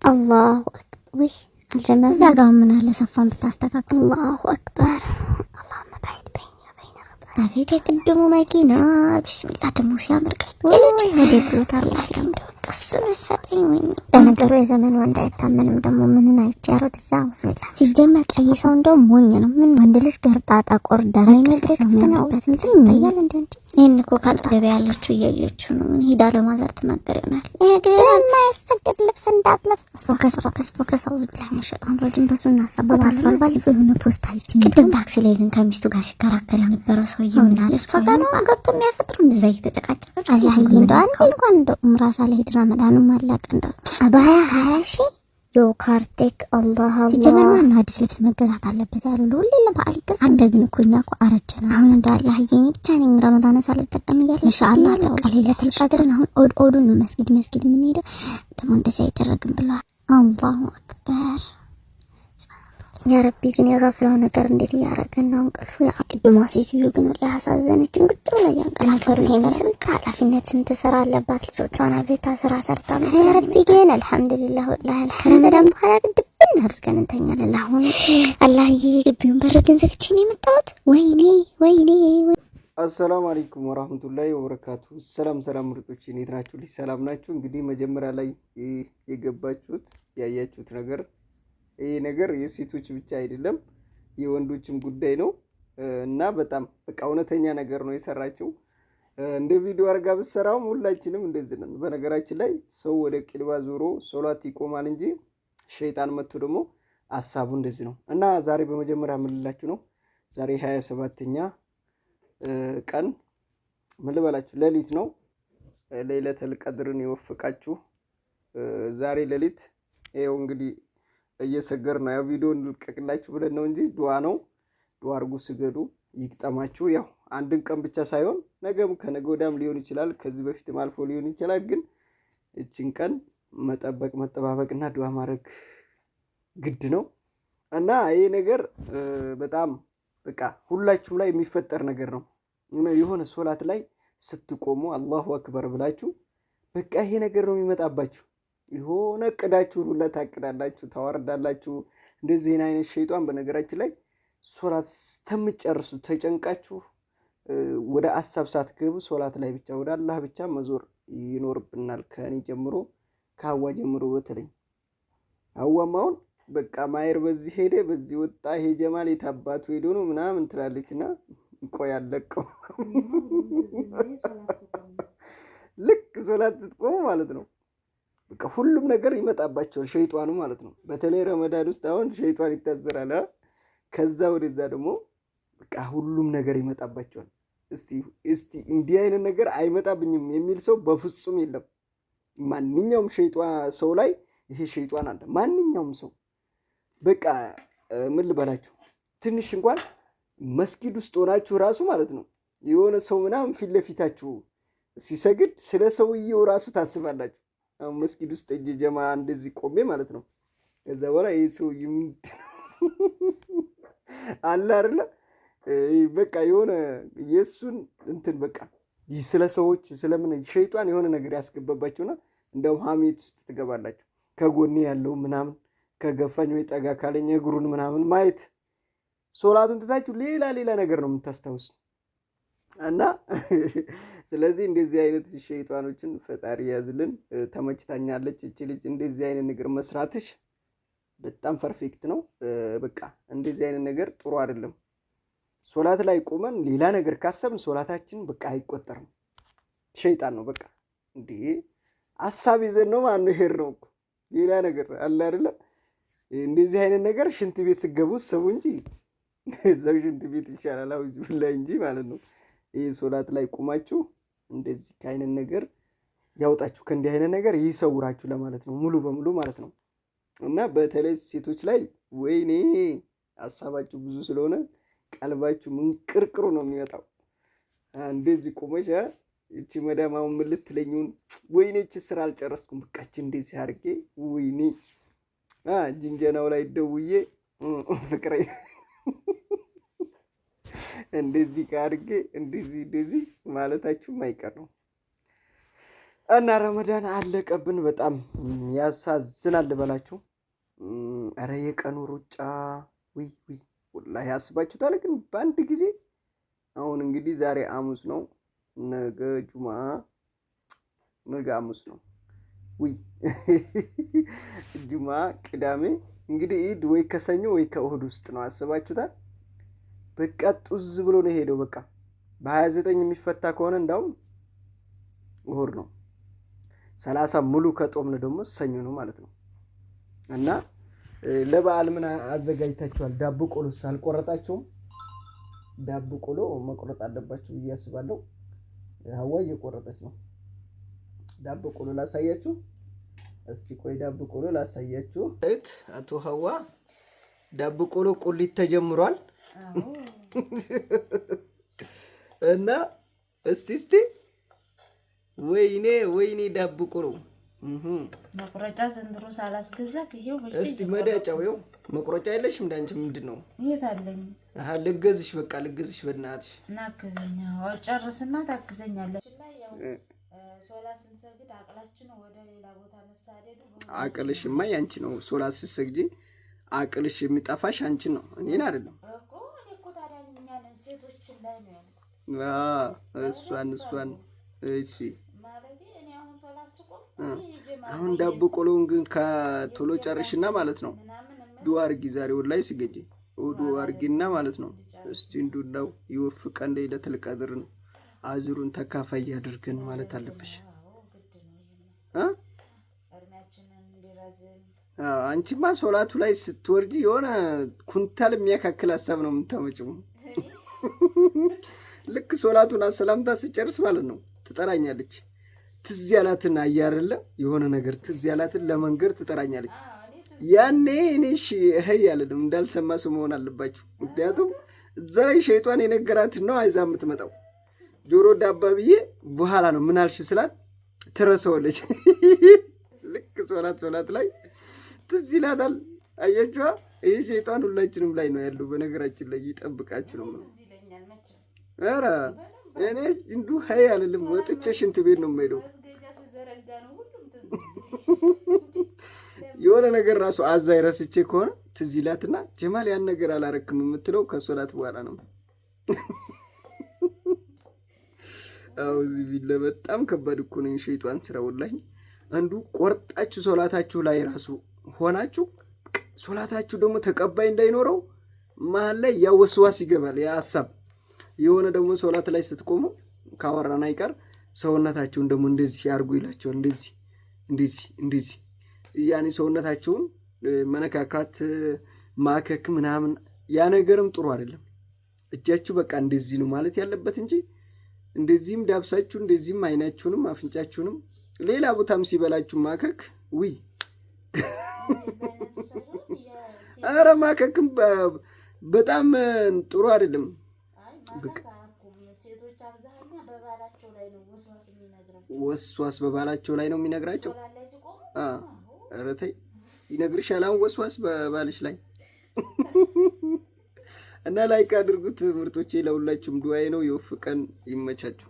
الله أكبر الجمال زاقوا من أهل صفان بتستكاكل. الله أكبر اللهم بعد بيني وبين خطاياي. أبيك يقدموا ماكينة بسم الله دمو سيامر كيلج هدي كله ترى قصوا الساتين وين تنقروا يا زمن واندا يتامنم دمو منو نايتشارو تزاو بسم الله ሲጀመር ቀይ ሰው እንደው ሞኝ ነው። ምን ወንድ ልጅ ገርጣጣ ቆርዳራ ይነግረክተናው በትንትን ይታያል እንዴ? ይሄን እኮ ካልተገበ ያለችው እያየችው ነው። ምን ሄዳ ለማዘር ተናገር ይሆናል። ይሄ የማይሰግድ ልብስ እንዳትለብስ ፎከስ አውዝ ብላ መሸጣን ወዲን በሱና ሰበታ አስሯል። ባለፈው የሆነ ፖስት አይቼ ቅድም ታክሲ ላይ ግን ከሚስቱ ጋር ሲከራከር የነበረው ሰውዬ ምን አለ? ፈቃዱ ገብቶ የሚያፈጥሩ እንደዛ እየተጨቃጨቀ አላህ እንደው አንድ እንኳን እንደው ራሳ ላይ ሄድ ረመዳኑን ማላቅ እንደው ሰባያ 20 ሺህ ዮ ካርቴክ አላህ ሲጀመር ማን ነው አዲስ ልብስ መገዛት አለበት ያሉ ሁሌ ለበዓል ይገዛ። አንደ ግን እኮ እኛ እኮ አረጀን። አሁን እንደው አላህ ይየኝ ብቻ ነኝ ረመዳን ሳልጠቀም እያለ ኢንሻአላህ ለቀለለተል ቀድርን አሁን ኦዱን ነው መስጊድ ምን ሄደው ደግሞ እንደዚህ አይደረግም ብለዋል። አላሁ አክበር ያ ረቢ። ግን የጋፍላው ነገር እንዴት ያረገን ነው እንቅልፉ። ያ ቅድማ ሴትዮ ግን ወላሂ አሳዘነችን። ቁጭ ብላ ያንቀላፈሩ ይሄን ስንት ኃላፊነት ስንት ስራ አለባት። ልጆቿን አቤታ ስራ ሰርታ ያ ረቢ ግን አልሐምዱሊላህ ወላሂ ረመዳን በኋላ ግድብን አድርገን እንተኛለን። አሁን አላህዬ ግቢውን በር ግን ዘግቼ ነው የመጣሁት። ወይኔ አሰላሙ አለይኩም ወራህመቱላሂ ወበረካቱ። ሰላም ምርጦች እንዴት ናችሁ? ሰላም ናችሁ? እንግዲህ መጀመሪያ ላይ የገባችሁት ያያችሁት ነገር ይሄ ነገር የሴቶች ብቻ አይደለም የወንዶችም ጉዳይ ነው እና በጣም በቃ እውነተኛ ነገር ነው የሰራችው። እንደ ቪዲዮ አርጋ በሰራውም ሁላችንም እንደዚህ ነን። በነገራችን ላይ ሰው ወደ ቂልባ ዞሮ ሶላት ይቆማል እንጂ ሸይጣን መጥቶ ደግሞ ሐሳቡ እንደዚህ ነው እና ዛሬ በመጀመሪያ ምልላችሁ ነው። ዛሬ 27ኛ ቀን ምን ልበላችሁ ሌሊት ነው። ለይለተል ቀድርን ይወፍቃችሁ። ዛሬ ሌሊት ይሄው እንግዲህ እየሰገር ነው። ያው ቪዲዮ እንልቀቅላችሁ ብለን ነው እንጂ ዱዓ ነው። ዱዓ አርጉ፣ ስገዱ፣ ይቅጠማችሁ። ያው አንድን ቀን ብቻ ሳይሆን ነገም ከነገ ወዲያም ሊሆን ይችላል፣ ከዚህ በፊትም አልፎ ሊሆን ይችላል። ግን እቺን ቀን መጠባበቅና ዱዓ ማድረግ ግድ ነው እና ይሄ ነገር በጣም በቃ ሁላችሁም ላይ የሚፈጠር ነገር ነው። የሆነ ሶላት ላይ ስትቆሙ አላሁ አክበር ብላችሁ በቃ ይሄ ነገር ነው የሚመጣባችሁ። የሆነ እቅዳችሁን ሁላ ታቅዳላችሁ፣ ታወርዳላችሁ። እንደዚህ አይነት ሸይጣን በነገራችን ላይ ሶላት ተምጨርሱ ተጨንቃችሁ ወደ ሐሳብ ሳትገቡ ሶላት ላይ ብቻ ወደ አላህ ብቻ መዞር ይኖርብናል። ከኔ ጀምሮ ከሐዋ ጀምሮ በተለይ ሐዋማውን በቃ ማየር በዚህ ሄደ በዚህ ወጣ ይሄ ጀማል የታባቱ ሄዶ ነው ምናምን ትላለችና ቆይ አለቀው ልክ ሶላት ስትቆሙ ማለት ነው በቃ ሁሉም ነገር ይመጣባቸዋል ሸይጣኑ ማለት ነው። በተለይ ረመዳን ውስጥ አሁን ሸይጣን ይታዘራል። ከዛ ወደዛ ደግሞ በቃ ሁሉም ነገር ይመጣባቸዋል። እስቲ እንዲህ አይነት ነገር አይመጣብኝም የሚል ሰው በፍጹም የለም። ማንኛውም ሸይጣን ሰው ላይ ይሄ ሸይጣን አለ። ማንኛውም ሰው በቃ ምን ልበላችሁ ትንሽ እንኳን መስጊድ ውስጥ ሆናችሁ ራሱ ማለት ነው የሆነ ሰው ምናምን ፊት ለፊታችሁ ሲሰግድ ስለ ሰውየው ራሱ ታስባላችሁ። አሁን መስጊድ ውስጥ ጀማ እንደዚህ ቆሜ ማለት ነው። ከዛ በኋላ ይሄ ሰው አለ አይደለ በቃ የሆነ የሱን እንትን በቃ ስለ ሰዎች ስለምን ሸይጣን የሆነ ነገር ያስገባባችሁና እንደው ሐሜት ውስጥ ትገባላችሁ። ከጎኔ ያለው ምናምን ከገፋኝ ወይ ጠጋ ካለኝ እግሩን ምናምን ማየት ሶላቱን ትታችሁ ሌላ ነገር ነው የምታስታውሱ እና ስለዚህ እንደዚህ አይነት ሸይጣኖችን ፈጣሪ ያዝልን። ተመችታኛለች እቺ ልጅ እንደዚህ አይነት ነገር መስራትሽ በጣም ፐርፌክት ነው። በቃ እንደዚህ አይነት ነገር ጥሩ አይደለም። ሶላት ላይ ቆመን ሌላ ነገር ካሰብን ሶላታችን በቃ አይቆጠርም። ሸይጣን ነው በቃ እንዴ ሐሳብ ይዘን ነው ማን ነው ሄር ነው ሌላ ነገር አለ አይደለ? እንደዚህ አይነት ነገር ሽንት ቤት ስገቡ ሰው እንጂ እዛው ሽንት ቤት ይሻላል አውዝ ብላ እንጂ ማለት ነው። ይሄ ሶላት ላይ ቆማችሁ እንደዚህ ከአይነት ነገር ያውጣችሁ፣ ከእንዲህ አይነት ነገር ይሰውራችሁ ለማለት ነው ሙሉ በሙሉ ማለት ነው። እና በተለይ ሴቶች ላይ ወይኔ ሐሳባችሁ ብዙ ስለሆነ ቀልባችሁ ምን ቅርቅሩ ነው የሚወጣው። እንደዚህ ቆመሽ እቺ መዳማው ምን ልትለኝውን ወይኔ እቺ ስራ አልጨረስኩም በቃ እቺ እንደዚህ አድርጌ ወይኔ ጅንጀናው ላይ ደውዬ ፍቅሬ እንደዚህ ካርጌ እንደዚህ ማለታችሁ ማይቀር ነው እና ረመዳን አለቀብን። በጣም ያሳዝናል ልበላችሁ። ኧረ የቀኑ ሩጫ ውይ ወላሂ ያስባችሁታል። ግን በአንድ ጊዜ አሁን እንግዲህ ዛሬ ሐሙስ ነው፣ ነገ ጁማ፣ ነገ ሐሙስ ነው። ውይ ጁማ፣ ቅዳሜ እንግዲህ ኢድ ወይ ከሰኞ ወይ ከእሁድ ውስጥ ነው። አስባችሁታል። በቃ ጡዝ ብሎ ነው ሄደው። በቃ በ29 የሚፈታ ከሆነ እንዳውም እሁድ ነው። 30 ሙሉ ከጦምን ደግሞ ሰኞ ነው ማለት ነው። እና ለበዓል ምን አዘጋጅታችኋል? ዳቦ ቆሎስ አልቆረጣችሁም? ዳቦ ቆሎ መቆረጥ አለባችሁ ብዬ አስባለሁ። ሀዋ እየቆረጠች ነው። ዳቦ ቆሎ ላሳያችሁ። እስቲ ቆይ ዳቦ ቆሎ ላሳያችሁ። አቶ ሀዋ ዳቦ ቆሎ ቁሊት ተጀምሯል። እና እስቲ ወይኔ ዳቦ ቆሎ መቁረጫ ዘንድሮ ሳላስገዛ ይሄው እስቲ መዳጫው ይኸው። መቁረጫ የለሽም እንዳንቺ? ምንድነው? የት አለኝ? ልገዝሽ፣ በቃ ልገዝሽ በእናትሽ። ናግዘኛ ጨርስና ታግዘኛለሽ። ሶላት ስንሰግድ አቅላችን ወደ ሌላ ቦታ መሳደዱ። አቅልሽማ ያንቺ ነው። ሶላት ስትሰግጂ አቅልሽ የሚጠፋሽ አንቺን ነው፣ እኔን አይደለም እኮ። እኔ እኮ ታዲያ እኛን ሴቶችን ላይ ነው ያለው። እሷን እሺ። ማለት እኔ አሁን ሶላት ስቆም አሁን ዳቦ ቆሎውን ግን ከቶሎ ጨርሽና ማለት ነው ዱአ አድርጊ። ዛሬ ወላሂ ስገጂ ዱአ አድርጊና ማለት ነው። እስቲ እንዱላው ይወፍቀን ለይለቱል ቀድር ነው። አዙሩን ተካፋይ ያድርገን ማለት አለብሽ። አንቺማ ሶላቱ ላይ ስትወርጂ የሆነ ኩንታል የሚያካክል ሀሳብ ነው የምታመጭው። ልክ ሶላቱን አሰላምታ ስጨርስ ማለት ነው ትጠራኛለች። ትዝ ያላትን አያርለ የሆነ ነገር ትዝ ያላትን ለመንገር ትጠራኛለች። ያኔ እኔ እሺ ያለንም እንዳልሰማ ሰው መሆን አለባችሁ። ምክንያቱም እዛ ላይ ሸይጣን የነገራትን ነው አይዛ የምትመጣው። ጆሮ ዳባ ብዬ በኋላ ነው ምን አልሽ ስላት ትረሳዋለች። ልክ ሶላት ላይ ትዝ ይላታል። አያችኋ? ይሄ ሸይጣን ሁላችንም ላይ ነው ያለው። በነገራችን ላይ ይጠብቃችሁ ነው። ኧረ እኔ እንዱ አልልም። ወጥቼ ሽንት ቤት ነው የምሄደው። የሆነ ነገር ራሱ አዛይ ረስቼ ከሆነ ትዝ ይላትና ጀማል ያን ነገር አላረክም የምትለው ከሶላት በኋላ ነው። እዚህ ቢለ በጣም ከባድ እኮ ነው ሸይጣን ስራ ወላሂ። አንዱ ቆርጣችሁ ሶላታችሁ ላይ ራሱ ሆናችሁ ሶላታችሁ ደግሞ ተቀባይ እንዳይኖረው መሀል ላይ ያወስዋስ ይገባል። ያ ሐሳብ የሆነ ደግሞ ሶላት ላይ ስትቆሙ ካወራና አይቀር ሰውነታችሁን ደግሞ እንደዚህ ያርጉ ይላቸዋል። እንደዚህ ያኔ ሰውነታችሁን መነካካት ማከክ ምናምን ያ ነገርም ጥሩ አይደለም። እጃችሁ በቃ እንደዚህ ነው ማለት ያለበት እንጂ እንደዚህም ዳብሳችሁ እንደዚህም አይናችሁንም አፍንጫችሁንም ሌላ ቦታም ሲበላችሁ ማከክ ውይ ኧረ ማከክም በጣም ጥሩ አይደለም። ወስዋስ በባላቸው ላይ ነው የሚነግራቸው። ኧረ ተይ ይነግርሻል። አሁን ወስዋስ በባልሽ ላይ እና ላይክ አድርጉት ምርጦቼ። ለሁላችሁም ዱዓዬ ነው። ይወፍቀን፣ ይመቻችሁ።